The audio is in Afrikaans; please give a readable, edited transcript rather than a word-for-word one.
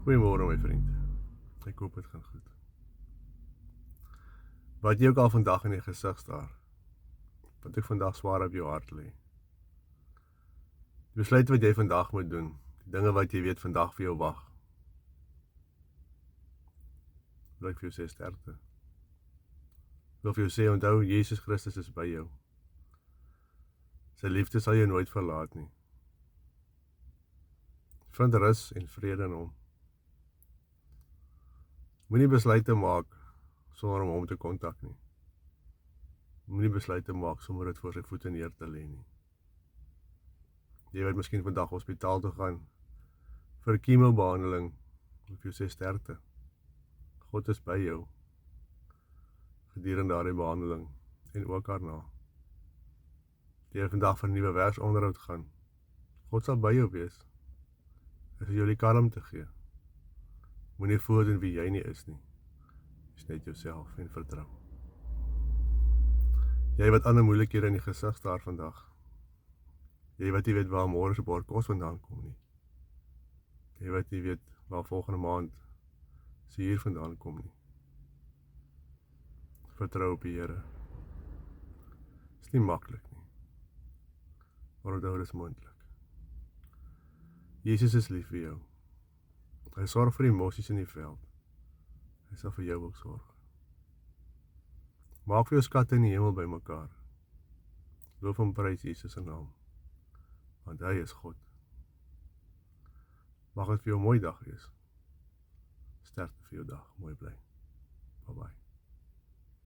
Goeiemôre my vriend. Ek hoop het gaan goed. Wat jy ook al vandag in die gesig staar, wat ek vandag swaar op jou hart lê. Die besluit wat jy vandag moet doen, die dinge wat jy weet vandag vir jou wag. Wil ek vir jou sê sterkte. Wil vir jou sê, onthou, Jesus Christus is by jou. Sy liefde sal jou nooit verlaat nie. Vind rus en vrede in hom. Moenie besluite maak sonder om hom te kontak nie. Moenie besluite maak sonder dit voor sy voete neer te lê nie. Jy wat miskien vandag hospitaal toe gaan vir chemobehandeling, of jy sê sterkte. God is by jou gedurende daardie behandeling en ook daarna. Jy vandag vir 'n nuwe werksonderhoud gaan. God sal by jou wees. Hy sal jou die kalmte gee. Moenie voordoen wie jy nie is nie. Is net jouself en vertrou. Jy wat ander moeilikhede in die gesig staar vandag. Jy wat nie weet waar môre se bord kos vandaan kom nie. Jy wat nie weet waar volgende maand se huur vandaan kom nie. Vertrou op die Here. Is nie maklik nie. Maar onthou, dit is moontlik. Jesus is lief vir jou. Hy sorg vir die mosies in die veld. Hy sal vir jou ook sorg. Maak vir jou skatte in die hemel bymekaar. Loof en prys Jesus se naam. Want hy is God. Mag dit vir jou 'n mooi dag wees. Sterkte vir jou dag. Mooi bly. Bye bye.